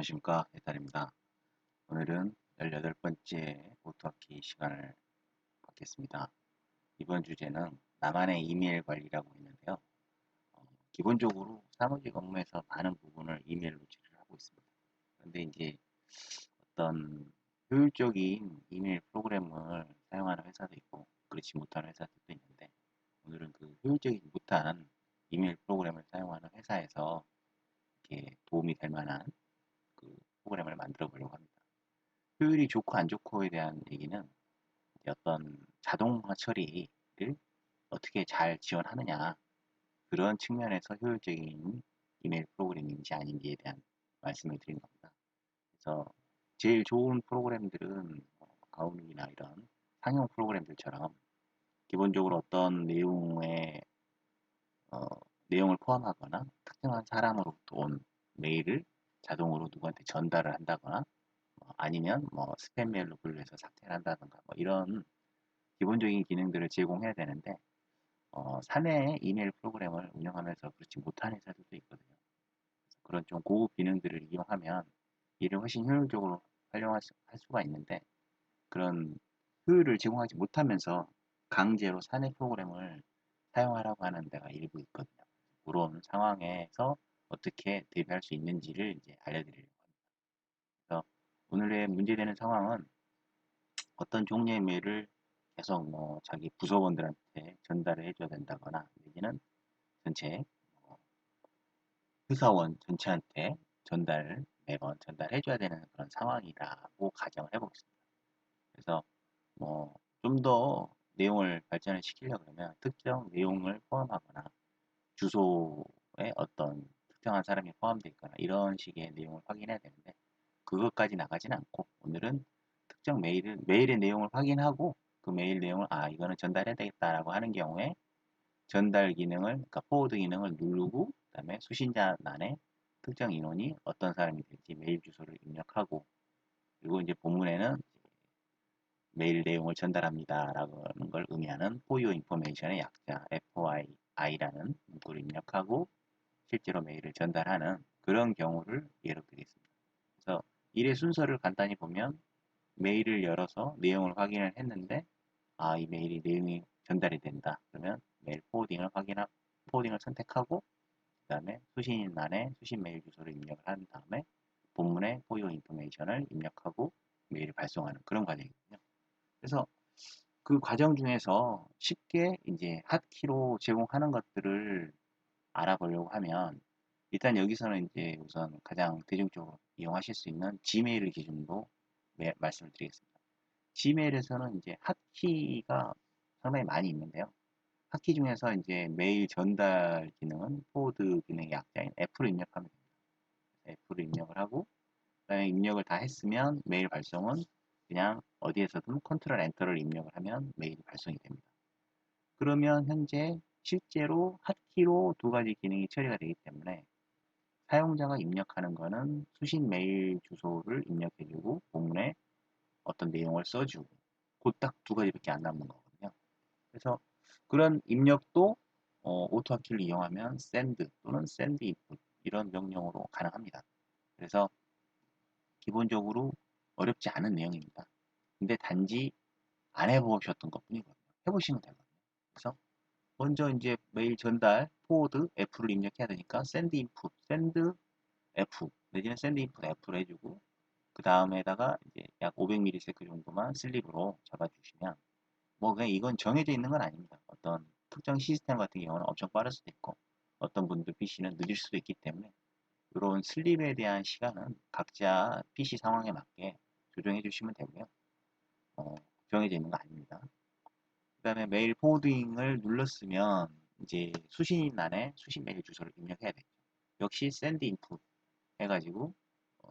안녕하십니까, 대달입니다. 오늘은 18번째 오토학기 시간을 갖겠습니다. 이번 주제는 나만의 이메일 관리라고 있는데요. 기본적으로 사무직 업무에서 많은 부분을 이메일로 처리를 하고 있습니다. 그런데 이제 어떤 효율적인 이메일 프로그램을 사용하는 회사도 있고, 그렇지 못하는 회사들도 있는데, 오늘은 그 효율적이지 못한 이메일 프로그램을 사용하는 회사에서 이렇게 도움이 될 만한 그 프로그램을 만들어 보려고 합니다. 효율이 좋고 안 좋고에 대한 얘기는 어떤 자동화 처리를 어떻게 잘 지원하느냐, 그런 측면에서 효율적인 이메일 프로그램인지 아닌지에 대한 말씀을 드린 겁니다. 그래서 제일 좋은 프로그램들은 아웃룩이나 이런 상용 프로그램들처럼 기본적으로 어떤 어, 내용을 포함하거나 특정한 사람으로부터 온 메일을 자동으로 누구한테 전달을 한다거나 아니면 뭐 스팸 메일로 분류해서 삭제를 한다든가 뭐 이런 기본적인 기능들을 제공해야 되는데 사내의 이메일 프로그램을 운영하면서 그렇지 못한 회사들도 있거든요. 그런 좀 고급 기능들을 이용하면 일을 훨씬 효율적으로 할 수가 있는데 그런 효율을 제공하지 못하면서 강제로 사내 프로그램을 사용하라고 하는 데가 일부 있거든요. 그런 상황에서 어떻게 대비할 수 있는지를 이제 알려드리려고 합니다. 그래서 오늘의 문제되는 상황은 어떤 종류의 메일을 계속 뭐 자기 부서원들한테 전달을 해줘야 된다거나 내지는 전체 어, 회사원 전체한테 매번 전달해줘야 되는 그런 상황이라고 가정을 해보겠습니다. 그래서 뭐 좀 더 내용을 발전을 시키려고 그러면 특정 내용을 포함하거나 주소에 어떤 특정한 사람이 포함되어 있거나 이런 식의 내용을 확인해야 되는데 그것까지 나가지는 않고 오늘은 특정 메일의 내용을 확인하고 그 메일 내용을 이거는 전달해야 되겠다라고 하는 경우에 전달 기능을 그러니까 포워드 기능을 누르고 그다음에 수신자란에 특정 인원이 어떤 사람이 될지 메일 주소를 입력하고 그리고 이제 본문에는 메일 내용을 전달합니다라는 걸 의미하는 For Your Information의 약자 FYI라는 문구를 입력하고 실제로 메일을 전달하는 그런 경우를 예로 들겠습니다. 그래서 일의 순서를 간단히 보면 메일을 열어서 내용을 확인을 했는데 이 메일이 내용이 전달이 된다. 그러면 메일 포워딩을 선택하고 그다음에 수신란에 수신 메일 주소를 입력을 한 다음에 본문에 포요 인포메이션을 입력하고 메일을 발송하는 그런 과정이거든요. 그래서 그 과정 중에서 쉽게 이제 핫키로 제공하는 것들을 알아보려고 하면 일단 여기서는 이제 우선 가장 대중적으로 이용하실 수 있는 지메일을 기준으로 말씀을 드리겠습니다. 지메일에서는 이제 핫키가 상당히 많이 있는데요. 핫키 중에서 이제 메일 전달 기능은 포워드 기능의 약자인 F를 입력하면 됩니다. F를 입력을 하고 그다음에 입력을 다 했으면 메일 발송은 그냥 어디에서든 컨트롤 엔터를 입력을 하면 메일이 발송이 됩니다. 그러면 현재 실제로 핫키로 두 가지 기능이 처리가 되기 때문에 사용자가 입력하는 거는 수신 메일 주소를 입력해주고 본문에 어떤 내용을 써주고 그 딱 두 가지밖에 안 남는 거거든요. 그래서 그런 입력도 오토하키를 이용하면 send 또는 send input 이런 명령으로 가능합니다. 그래서 기본적으로 어렵지 않은 내용입니다. 근데 단지 안 해보셨던 것 뿐이거든요. 해보시면 되거든요. 그래서 먼저 이제 메일 전달 포워드 F를 입력해야 되니까 send input, send F 내지는 send input F를 해주고 그 다음에다가 이제 약 500ms 정도만 슬립으로 잡아주시면 뭐 그냥 이건 정해져 있는 건 아닙니다. 어떤 특정 시스템 같은 경우는 엄청 빠를 수도 있고 어떤 분들 PC는 늦을 수도 있기 때문에 이런 슬립에 대한 시간은 각자 PC 상황에 맞게 조정해 주시면 되고요. 어, 정해져 있는 거 아닙니다. 그 다음에 메일 포워딩을 눌렀으면 이제 수신란에 수신 메일 주소를 입력해야 되죠. 역시 send input 해가지고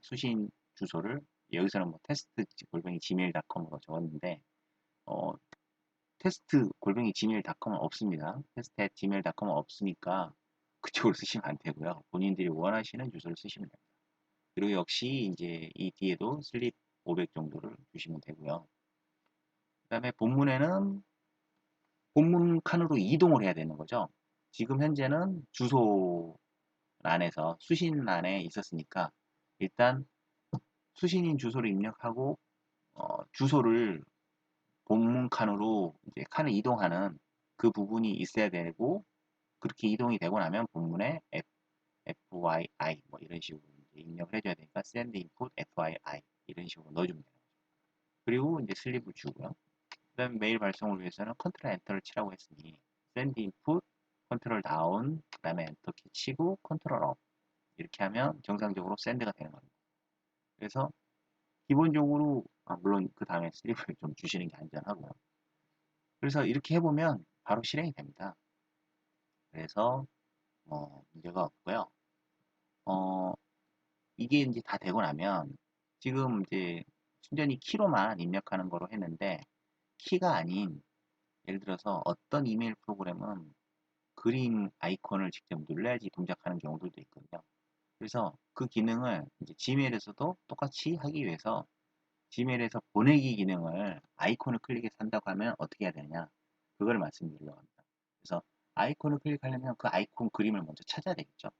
수신 주소를 여기서는 뭐 테스트 골뱅이 gmail.com으로 적었는데 어, 테스트 골뱅이 gmail.com은 없습니다. 테스트 gmail.com은 없으니까 그쪽으로 쓰시면 안 되고요. 본인들이 원하시는 주소를 쓰시면 됩니다. 그리고 역시 이제 이 뒤에도 슬립 500 정도를 주시면 되고요. 그 다음에 본문에는 본문 칸으로 이동을 해야 되는 거죠. 지금 현재는 주소란에서 수신란에 있었으니까 일단 수신인 주소를 입력하고 주소를 본문 칸으로 이제 칸을 이동하는 그 부분이 있어야 되고 그렇게 이동이 되고 나면 본문에 FYI 뭐 이런 식으로 이제 입력을 해줘야 되니까 send input FYI 이런 식으로 넣어주면 돼요. 그리고 이제 슬립을 주고요. 그다음에 메일 발송을 위해서는 컨트롤 엔터를 치라고 했으니 send input 컨트롤 다운 그다음에 엔터 키 치고 컨트롤 업 이렇게 하면 정상적으로 샌드가 되는 겁니다. 그래서 기본적으로 물론 그 다음에 슬립을 좀 주시는 게 안전하고요. 그래서 이렇게 해보면 바로 실행이 됩니다. 그래서 문제가 없고요. 어, 이게 이제 다 되고 나면 지금 이제 순전히 키로만 입력하는 거로 했는데 키가 아닌 예를 들어서 어떤 이메일 프로그램은 그림 아이콘을 직접 눌러야지 동작하는 경우들도 있거든요. 그래서 그 기능을 이제 지메일에서도 똑같이 하기 위해서 지메일에서 보내기 기능을 아이콘을 클릭해서 한다고 하면 어떻게 해야 되느냐 그걸 말씀드리려고 합니다. 그래서 아이콘을 클릭하려면 그 아이콘 그림을 먼저 찾아야 되겠죠.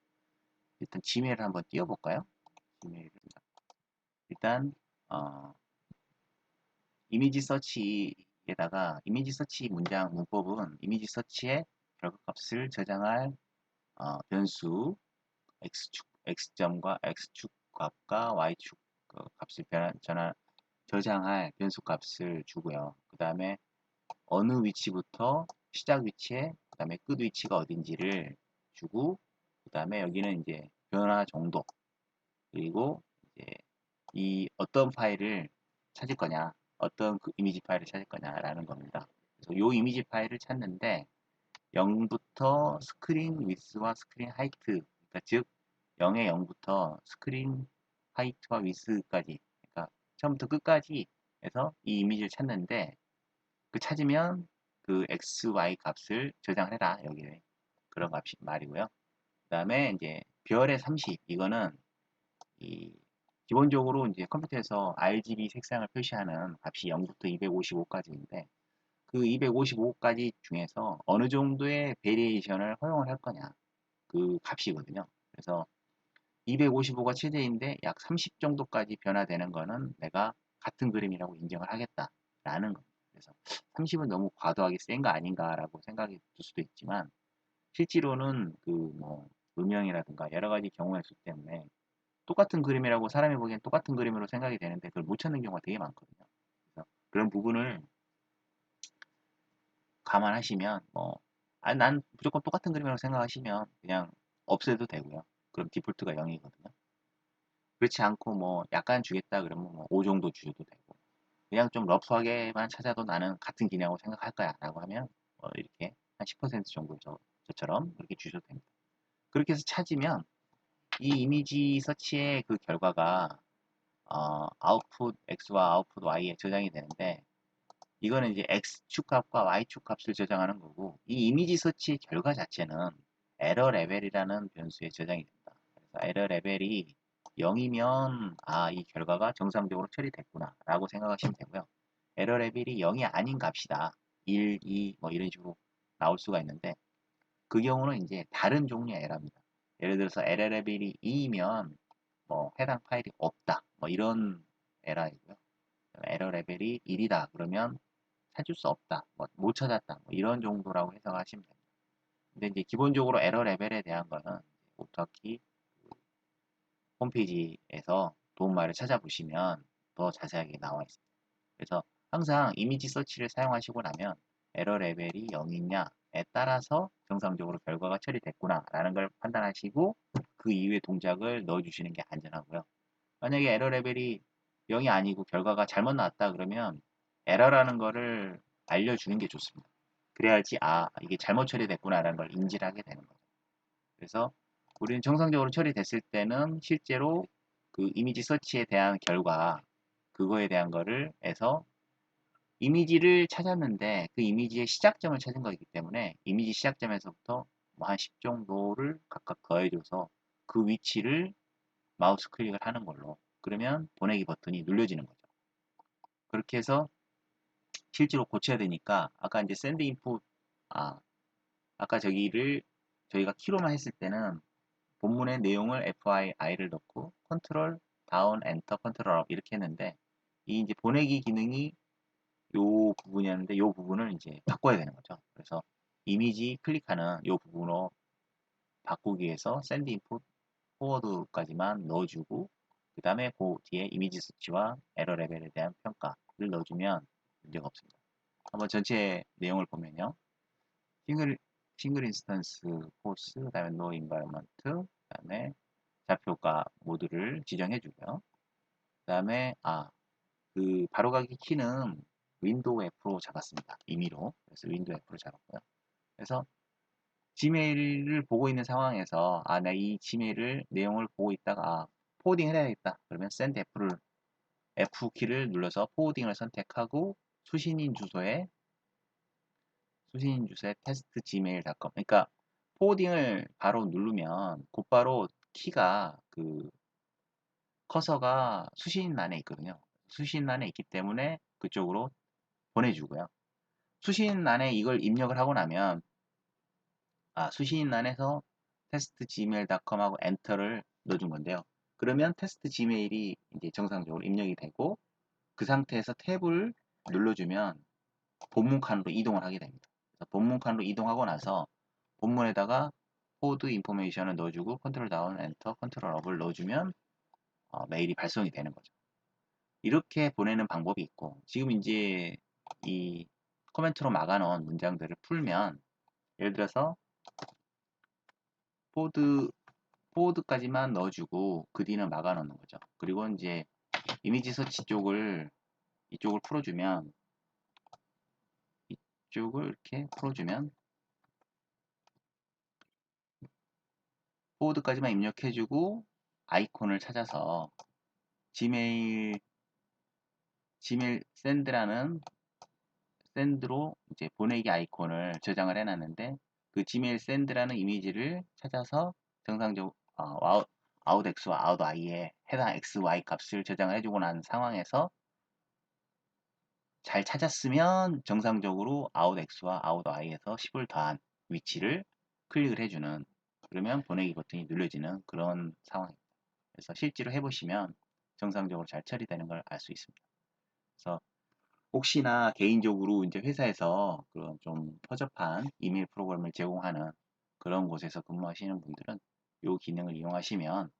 일단 지메일을 한번 띄워볼까요? 지메일을 일단 어, 이미지 서치에다가 이미지 서치 문장 문법은 이미지 서치의 결과값을 저장할 변수 x축과 x축 값과 y축 그 값을 저장할 변수 값을 주고요. 그 다음에 어느 위치부터 시작 위치에 그 다음에 끝 위치가 어딘지를 주고 그 다음에 여기는 이제 변화 정도 그리고 이제 이 어떤 파일을 찾을 거냐 어떤 그 이미지 파일을 찾을 거냐라는 겁니다. 그래서 이 이미지 파일을 찾는데 0부터 스크린 위스와 스크린 하이트 그러니까 즉 0의 0부터 스크린 하이트와 위스까지 그러니까 처음부터 끝까지 해서 이 이미지를 찾는데 그 찾으면 그 XY 값을 저장해라 여기에 그런 값이 말이고요. 그 다음에 이제 별의 30 이거는 이 기본적으로 이제 컴퓨터에서 RGB 색상을 표시하는 값이 0부터 255까지인데 그 255까지 중에서 어느 정도의 베리에이션을 허용을 할 거냐 그 값이거든요. 그래서 255가 최대인데 약 30 정도까지 변화되는 거는 내가 같은 그림이라고 인정을 하겠다라는 겁니다. 그래서 30은 너무 과도하게 센 거 아닌가라고 생각이 들 수도 있지만 실제로는 그 뭐 음영이라든가 여러 가지 경우의 수 때문에 똑같은 그림이라고 사람이 보기엔 똑같은 그림으로 생각이 되는데 그걸 못 찾는 경우가 되게 많거든요. 그래서 그런 부분을 감안하시면 난 무조건 똑같은 그림이라고 생각하시면 그냥 없애도 되고요. 그럼 디폴트가 0이거든요. 그렇지 않고 뭐 약간 주겠다 그러면 뭐 5 정도 주셔도 되고 그냥 좀 러프하게만 찾아도 나는 같은 기능이라고 생각할 거야 라고 하면 이렇게 한 10% 정도 저처럼 그렇게 주셔도 됩니다. 그렇게 해서 찾으면 이 이미지 서치의 그 결과가 아웃풋 X와 아웃풋 Y에 저장이 되는데 이거는 이제 X축 값과 Y축 값을 저장하는 거고 이 이미지 서치 결과 자체는 에러 레벨이라는 변수에 저장이 된다. 그래서 에러 레벨이 0이면 이 결과가 정상적으로 처리됐구나 라고 생각하시면 되고요. 에러 레벨이 0이 아닌 값이다. 1, 2 뭐 이런 식으로 나올 수가 있는데 그 경우는 이제 다른 종류의 에러입니다. 예를 들어서 에러 레벨이 2이면 뭐 해당 파일이 없다. 뭐 이런 에러이고요. 에러 레벨이 1이다. 그러면 찾을 수 없다. 뭐 못 찾았다. 뭐 이런 정도라고 해석하시면 됩니다. 근데 이제 기본적으로 에러 레벨에 대한 거는 오토키 홈페이지에서 도움말을 찾아보시면 더 자세하게 나와 있습니다. 그래서 항상 이미지 서치를 사용하시고 나면 에러 레벨이 0이냐에 따라서 정상적으로 결과가 처리됐구나 라는 걸 판단하시고 그 이후의 동작을 넣어주시는 게 안전하고요. 만약에 에러 레벨이 0이 아니고 결과가 잘못 나왔다 그러면 에러라는 거를 알려주는 게 좋습니다. 그래야지 이게 잘못 처리됐구나라는 걸 인지를 하게 되는 거죠. 그래서 우리는 정상적으로 처리됐을 때는 실제로 그 이미지 서치에 대한 결과 그거에 대한 거를 해서 이미지를 찾았는데 그 이미지의 시작점을 찾은 거기 때문에 이미지 시작점에서부터 뭐 한 10 정도를 각각 더해줘서 그 위치를 마우스 클릭을 하는 걸로 그러면 보내기 버튼이 눌려지는 거죠. 그렇게 해서 실제로 고쳐야 되니까 아까 이제 샌드 인풋 아 아까 저희가 키로만 했을 때는 본문의 내용을 FII를 넣고 컨트롤 다운, 엔터, 컨트롤 업 이렇게 했는데 이 이제 보내기 기능이 요 부분이었는데 요 부분을 이제 바꿔야 되는 거죠. 그래서 이미지 클릭하는 요 부분으로 바꾸기 위해서 샌드 인풋 포워드까지만 넣어주고 그 다음에 그 뒤에 이미지 수치와 에러 레벨에 대한 평가를 넣어주면 문제가 없습니다. 한번 전체 내용을 보면요. 싱글, 싱글 인스턴스 포스, 그 다음에 노 인바이먼트, 그 다음에 좌표가 모두를 지정해 주고요. 그 다음에 그 바로가기 키는 윈도우 F로 잡았습니다. 임의로. 그래서 윈도우 F로 잡았고요. 그래서 지메일을 보고 있는 상황에서 내가 이 지메일을 내용을 보고 있다가 포워딩 해야겠다. 그러면 send F키를 눌러서 포워딩을 선택하고 수신인 주소에 테스트 gmail.com 그러니까 포워딩을 바로 누르면 곧바로 키가 그 커서가 수신란에 있거든요. 수신란에 있기 때문에 그쪽으로 보내주고요. 수신란에 이걸 입력을 하고 나면 수신란에서 테스트 gmail.com하고 엔터를 넣어준 건데요. 그러면 테스트 gmail이 이제 정상적으로 입력이 되고 그 상태에서 탭을 눌러주면 본문 칸으로 이동을 하게 됩니다. 그래서 본문 칸으로 이동하고 나서 본문에다가 코드 인포메이션을 넣어주고 컨트롤 다운, 엔터, 컨트롤 업을 넣어주면 메일이 발송이 되는 거죠. 이렇게 보내는 방법이 있고 지금 이제 이 코멘트로 막아놓은 문장들을 풀면 예를 들어서 포워드까지만 넣어주고 그 뒤는 막아놓는 거죠. 그리고 이제 이미지 서치 이쪽을 풀어주면 이쪽을 이렇게 풀어주면 포워드까지만 입력해주고 아이콘을 찾아서 지메일 샌드라는 샌드로 이제 보내기 아이콘을 저장을 해놨는데 그 지메일 샌드라는 이미지를 찾아서 정상적으로 아웃X와 아웃I에 해당 XY 값을 저장을 해주고 난 상황에서 잘 찾았으면 정상적으로 outx와 outy에서 10을 더한 위치를 클릭을 해주는 그러면 보내기 버튼이 눌려지는 그런 상황입니다. 그래서 실제로 해보시면 정상적으로 잘 처리되는 걸 알 수 있습니다. 그래서 혹시나 개인적으로 이제 회사에서 그런 좀 허접한 이메일 프로그램을 제공하는 그런 곳에서 근무하시는 분들은 이 기능을 이용하시면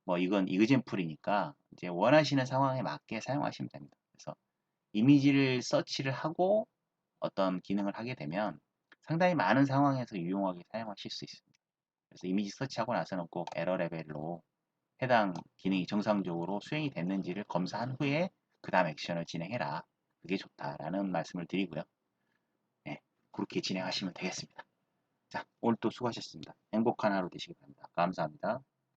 뭐 이건 이그젠플이니까 이제 원하시는 상황에 맞게 사용하시면 됩니다. 그래서 이미지를 서치를 하고 어떤 기능을 하게 되면 상당히 많은 상황에서 유용하게 사용하실 수 있습니다. 그래서 이미지 서치하고 나서는 꼭 에러 레벨로 해당 기능이 정상적으로 수행이 됐는지를 검사한 후에 그 다음 액션을 진행해라. 그게 좋다라는 말씀을 드리고요. 네, 그렇게 진행하시면 되겠습니다. 자, 오늘 또 수고하셨습니다. 행복한 하루 되시기 바랍니다. 감사합니다.